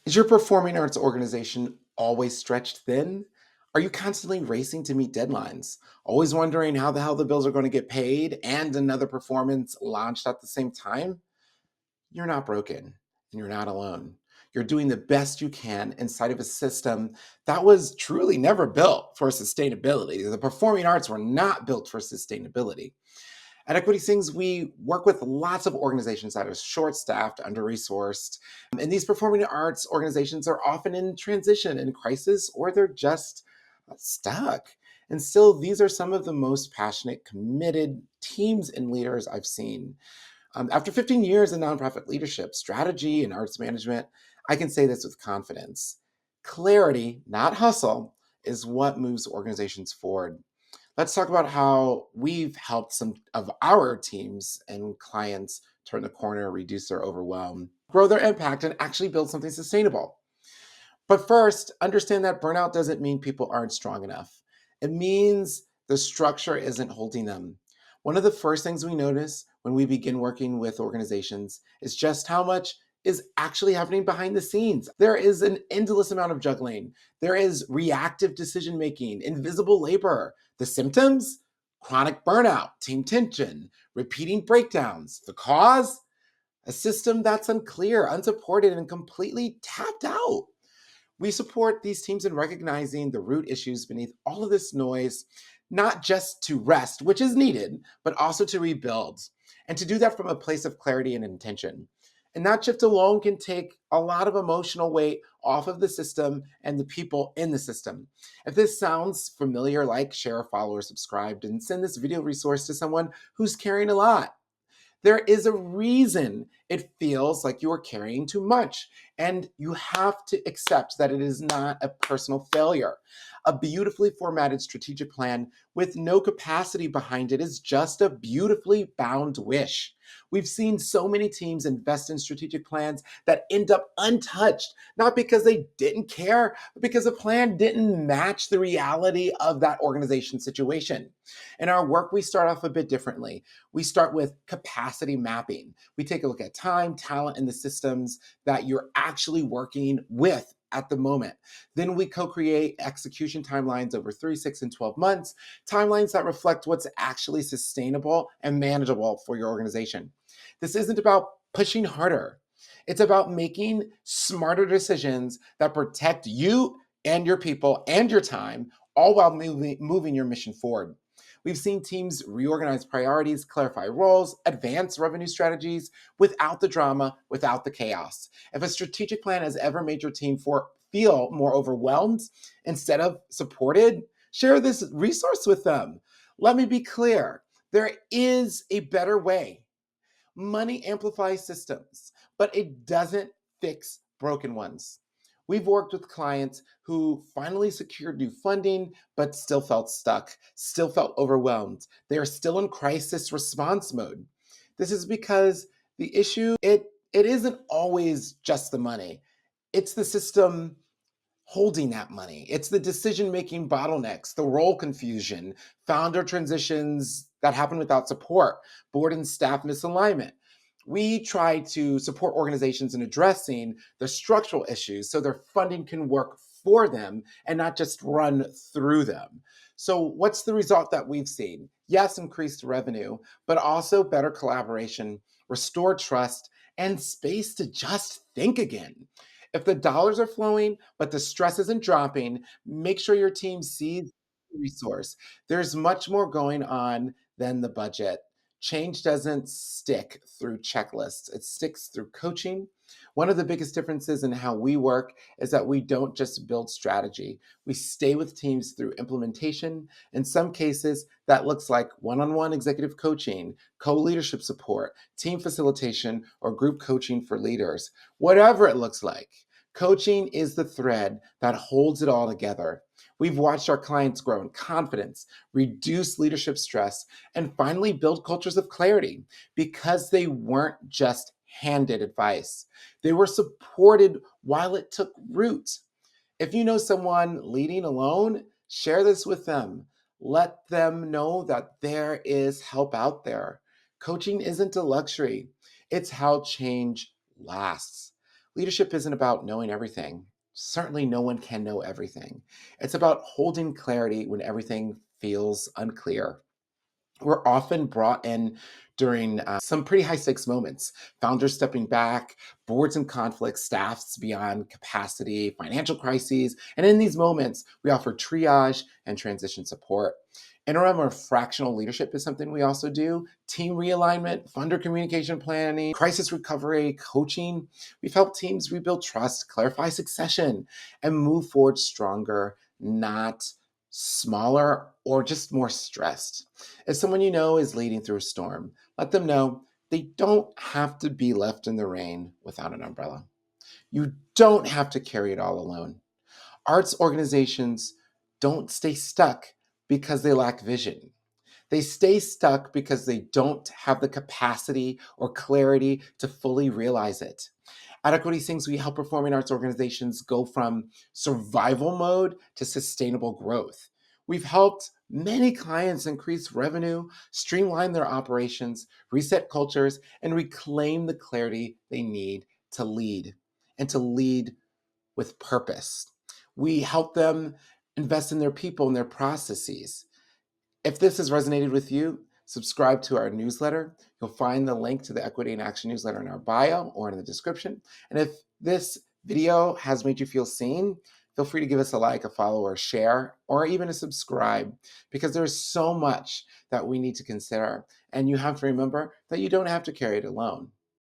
Is your performing arts organization always stretched thin? Are you constantly racing to meet deadlines? Always wondering how the hell the bills are going to get paid and another performance launched at the same time? You're not broken and you're not alone. You're doing the best you can inside of a system that was truly never built for sustainability. The performing arts were not built for sustainability. At Equity Sings, we work with lots of organizations that are short staffed, under resourced. And these performing arts organizations are often in transition, in crisis, or they're just stuck. And still, these are some of the most passionate, committed teams and leaders I've seen. After 15 years in nonprofit leadership, strategy, and arts management, I can say this with confidence. Clarity, not hustle, is what moves organizations forward. Let's talk about how we've helped some of our teams and clients turn the corner, reduce their overwhelm, grow their impact, and actually build something sustainable. But first, understand that burnout doesn't mean people aren't strong enough. It means the structure isn't holding them. One of the first things we notice when we begin working with organizations is just how much is actually happening behind the scenes. There is an endless amount of juggling. There is reactive decision making, invisible labor. The symptoms? Chronic burnout, team tension, repeating breakdowns. The cause? A system that's unclear, unsupported, and completely tapped out. We support these teams in recognizing the root issues beneath all of this noise, not just to rest, which is needed, but also to rebuild, and to do that from a place of clarity and intention. And that shift alone can take a lot of emotional weight off of the system and the people in the system. If this sounds familiar, like, share, follow, or subscribe, and send this video resource to someone who's carrying a lot. There is a reason it feels like you are carrying too much, and you have to accept that it is not a personal failure. A beautifully formatted strategic plan with no capacity behind it is just a beautifully bound wish. We've seen so many teams invest in strategic plans that end up untouched, not because they didn't care, but because the plan didn't match the reality of that organization situation. In our work, we start off a bit differently. We start with capacity mapping. We take a look at time, talent, and the systems that you're actually working with at the moment. Then we co-create execution timelines over 3, 6, and 12 months, timelines that reflect what's actually sustainable and manageable for your organization. This isn't about pushing harder. It's about making smarter decisions that protect you and your people and your time, all while moving your mission forward. We've seen teams reorganize priorities, clarify roles, advance revenue strategies without the drama, without the chaos. If a strategic plan has ever made your team feel more overwhelmed instead of supported, share this resource with them. Let me be clear, there is a better way. Money amplifies systems, but it doesn't fix broken ones. We've worked with clients who finally secured new funding, but still felt stuck, still felt overwhelmed. They are still in crisis response mode. This is because the issue, it isn't always just the money. It's the system holding that money. It's the decision-making bottlenecks, the role confusion, founder transitions that happen without support, board and staff misalignment. We try to support organizations in addressing the structural issues so their funding can work for them and not just run through them. So, what's the result that we've seen? Yes, increased revenue, but also better collaboration, restored trust, and space to just think again. If the dollars are flowing, but the stress isn't dropping, make sure your team sees the resource. There's much more going on than the budget. Change doesn't stick through checklists, it sticks through coaching. One of the biggest differences in how we work is that we don't just build strategy, we stay with teams through implementation. In some cases, that looks like one on one executive coaching, co leadership support, team facilitation, or group coaching for leaders. Whatever it looks like, coaching is the thread that holds it all together. We've watched our clients grow in confidence, reduce leadership stress, and finally build cultures of clarity because they weren't just handed advice. They were supported while it took root. If you know someone leading alone, share this with them. Let them know that there is help out there. Coaching isn't a luxury, it's how change lasts. Leadership isn't about knowing everything. Certainly, no one can know everything. It's about holding clarity when everything feels unclear. We're often brought in during some pretty high stakes moments. Founders stepping back, boards and conflicts, staffs beyond capacity, financial crises. And in these moments, we offer triage and transition support. Interim or fractional leadership is something we also do. Team realignment, funder communication planning, crisis recovery, coaching. We've helped teams rebuild trust, clarify succession, and move forward stronger, not smaller or just more stressed. If someone you know is leading through a storm, let them know they don't have to be left in the rain without an umbrella. You don't have to carry it all alone. Arts organizations don't stay stuck because they lack vision. They stay stuck because they don't have the capacity or clarity to fully realize it. At Equity Sings, we help performing arts organizations go from survival mode to sustainable growth. We've helped many clients increase revenue, streamline their operations, reset cultures, and reclaim the clarity they need to lead and to lead with purpose. We help them invest in their people and their processes. If this has resonated with you, subscribe to our newsletter. You'll find the link to the Equity in Action newsletter in our bio or in the description. And if this video has made you feel seen, feel free to give us a like, a follow, or a share, or even a subscribe, because there's so much that we need to consider. And you have to remember that you don't have to carry it alone.